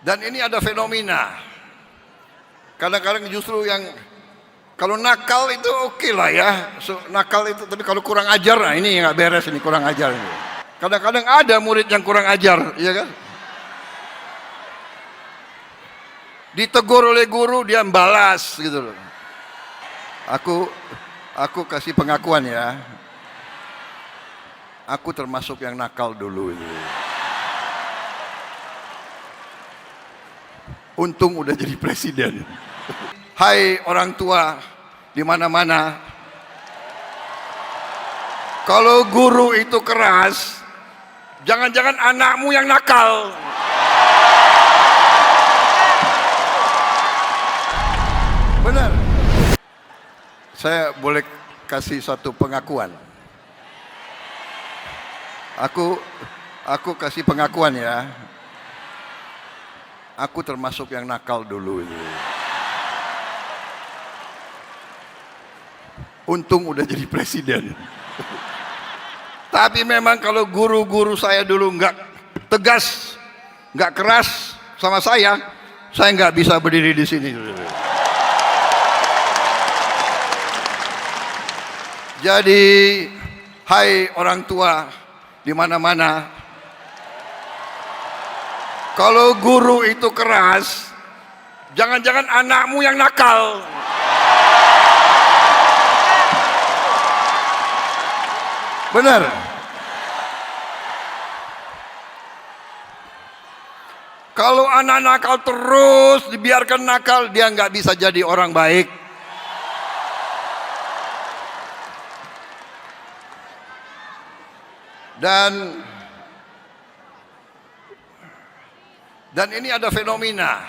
Dan ini ada fenomena. Kadang-kadang justru yang kalau nakal itu oke lah ya, nakal itu. Tapi kalau kurang ajar, nah ini nggak beres, ini kurang ajar. Kadang-kadang ada murid yang kurang ajar, ya kan? Ditegur oleh guru, dia membalas gitu loh. Aku kasih pengakuan ya. Aku termasuk yang nakal dulu itu. Untung udah jadi presiden. Hai orang tua di mana-mana. Kalau guru itu keras, jangan-jangan anakmu yang nakal. Benar. Saya boleh kasih satu pengakuan. Aku kasih pengakuan ya. Aku termasuk yang nakal dulu itu. Untung udah jadi presiden. Tapi memang kalau guru-guru saya dulu nggak tegas, nggak keras sama saya nggak bisa berdiri di sini. Jadi, hai orang tua di mana-mana. Kalau guru itu keras, jangan-jangan anakmu yang nakal. Benar. Kalau anak nakal terus dibiarkan nakal, dia nggak bisa jadi orang baik. Dan ini ada fenomena.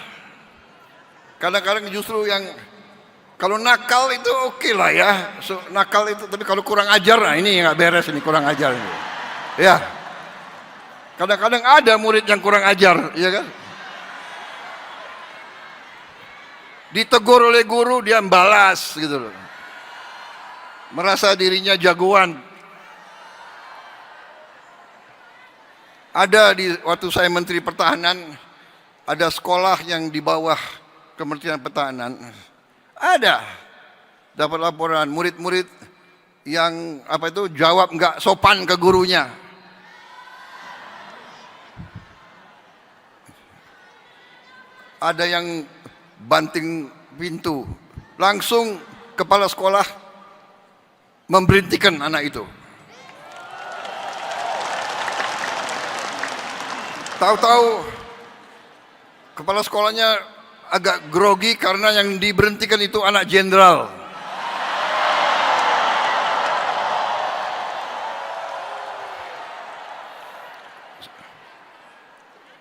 Kadang-kadang justru yang kalau nakal itu oke lah ya, nakal itu. Tapi kalau kurang ajar, nah ini nggak beres, ini kurang ajar. Ya, kadang-kadang ada murid yang kurang ajar, ya kan? Ditegur oleh guru, dia membalas gitu loh. Merasa dirinya jagoan. Ada waktu saya Menteri Pertahanan, ada sekolah yang di bawah Kementerian Pertahanan. Ada dapat laporan murid-murid yang jawab nggak sopan ke gurunya. Ada yang banting pintu, langsung kepala sekolah memberhentikan anak itu. Tahu-tahu kepala sekolahnya agak grogi karena yang diberhentikan itu anak jenderal.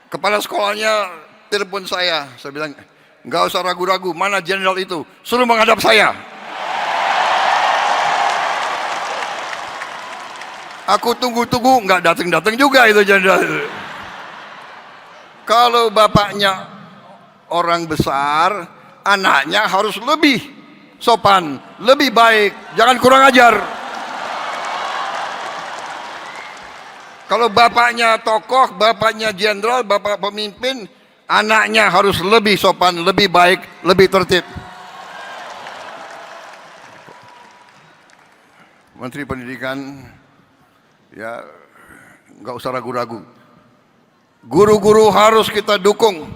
Kepala sekolahnya telepon saya bilang, nggak usah ragu-ragu, mana jenderal itu, suruh menghadap saya. Aku tunggu-tunggu, nggak datang-datang juga itu jenderal itu. Kalau bapaknya orang besar, anaknya harus lebih sopan, lebih baik, jangan kurang ajar. Kalau bapaknya tokoh, bapaknya jenderal, bapak pemimpin, anaknya harus lebih sopan, lebih baik, lebih tertib. Menteri Pendidikan, ya nggak usah ragu-ragu. Guru-guru harus kita dukung.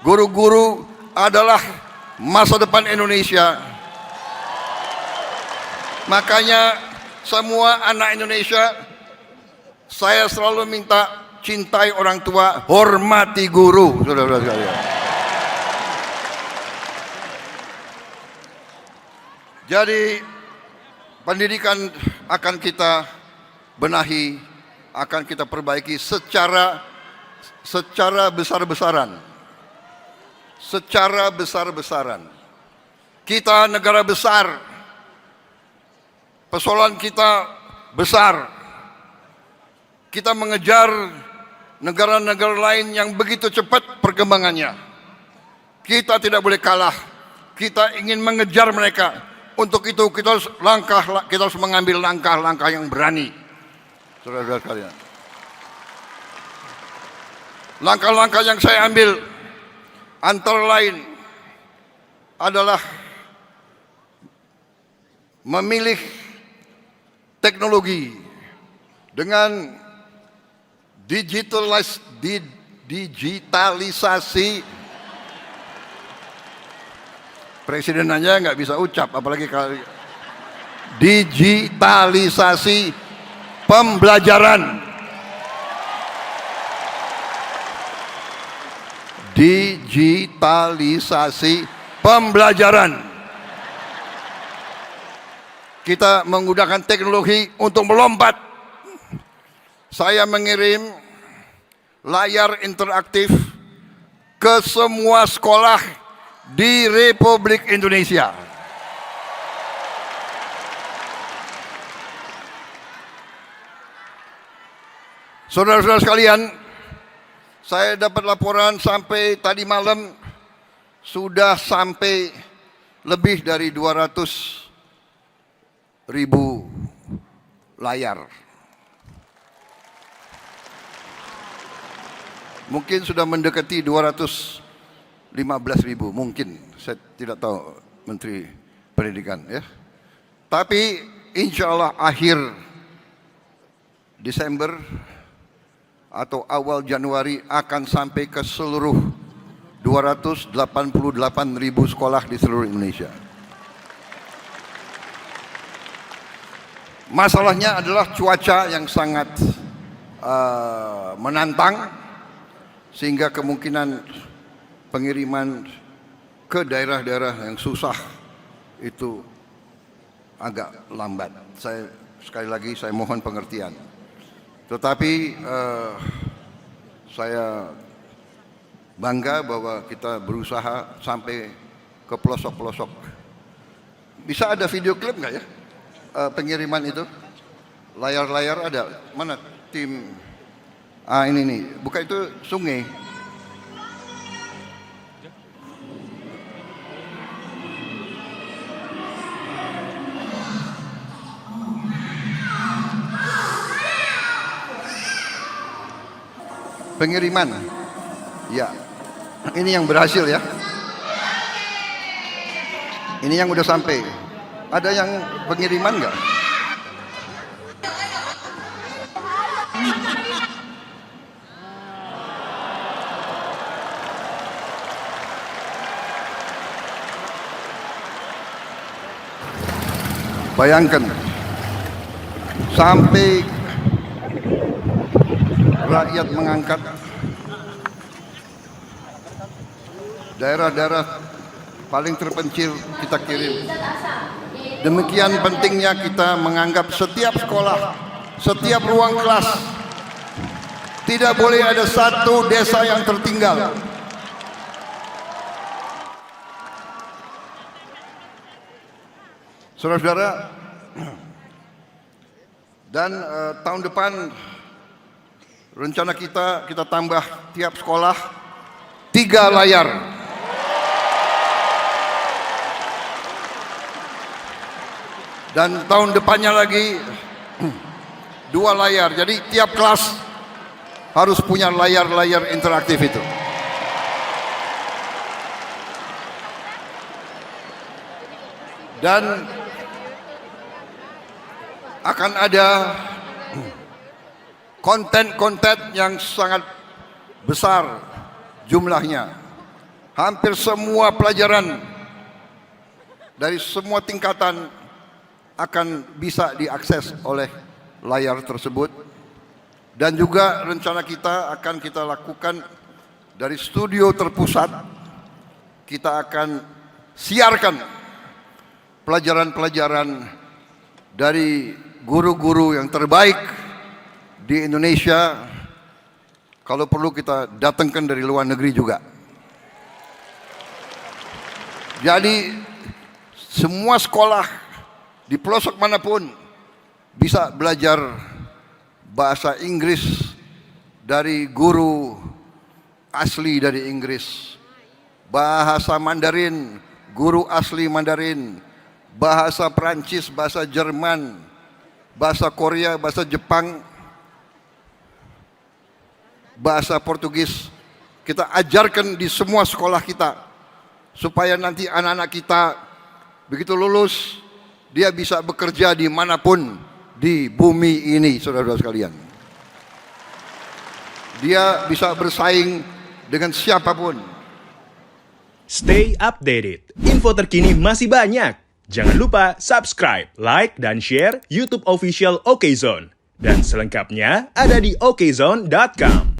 Guru-guru adalah masa depan Indonesia. Makanya semua anak Indonesia, saya selalu minta cintai orang tua, hormati guru. Saudara-saudara sekalian. Jadi pendidikan akan kita benahi, akan kita perbaiki secara besar-besaran. Secara besar-besaran. Kita negara besar. Persoalan kita besar. Kita mengejar negara-negara lain yang begitu cepat perkembangannya. Kita tidak boleh kalah. Kita ingin mengejar mereka. Untuk itu kita harus mengambil langkah-langkah yang berani. Saudara-saudara sekalian. Langkah-langkah yang saya ambil antara lain adalah memilih teknologi dengan digitalisasi. Presiden aja nggak bisa ucap, apalagi kalau digitalisasi pembelajaran. Digitalisasi pembelajaran. Kita menggunakan teknologi untuk melompat. Saya mengirim layar interaktif ke semua sekolah di Republik Indonesia. Saudara-saudara sekalian, saya dapat laporan sampai tadi malam sudah sampai lebih dari 200.000 layar. Mungkin sudah mendekati 215.000, mungkin. Saya tidak tahu Menteri Pendidikan ya. Tapi insya Allah akhir Desember atau awal Januari akan sampai ke seluruh 288.000 sekolah di seluruh Indonesia. Masalahnya adalah cuaca yang sangat menantang, sehingga kemungkinan pengiriman ke daerah-daerah yang susah itu agak lambat. Sekali lagi saya mohon pengertian. Tetapi saya bangga bahwa kita berusaha sampai ke pelosok-pelosok. Bisa ada video klip nggak ya pengiriman itu? Layar-layar ada? Mana tim? Ini nih, bukan itu sungai. Pengiriman, ya, ini yang berhasil ya. Ini yang udah sampai. Ada yang pengiriman nggak? Bayangkan, sampai rakyat mengangkat daerah-daerah paling terpencil kita kirim. Demikian pentingnya kita menganggap setiap sekolah, setiap ruang kelas tidak boleh ada satu desa yang tertinggal. Saudara-saudara, dan tahun depan rencana kita tambah tiap sekolah 3 layar. Dan tahun depannya lagi 2 layar. Jadi tiap kelas harus punya layar-layar interaktif itu. Dan akan ada konten-konten yang sangat besar jumlahnya. Hampir semua pelajaran dari semua tingkatan akan bisa diakses oleh layar tersebut. Dan juga rencana kita akan kita lakukan dari studio terpusat. Kita akan siarkan pelajaran-pelajaran dari guru-guru yang terbaik di Indonesia. Kalau perlu kita datangkan dari luar negeri juga. Jadi semua sekolah di pelosok manapun bisa belajar bahasa Inggris dari guru asli dari Inggris, bahasa Mandarin, guru asli Mandarin, bahasa Perancis, bahasa Jerman, bahasa Korea, bahasa Jepang, bahasa Portugis, kita ajarkan di semua sekolah kita, supaya nanti anak-anak kita begitu lulus, dia bisa bekerja dimanapun di bumi ini, saudara-saudara sekalian. Dia bisa bersaing dengan siapapun. Stay updated. Info terkini masih banyak. Jangan lupa subscribe, like, dan share YouTube official OKZone. Dan selengkapnya ada di okezone.com.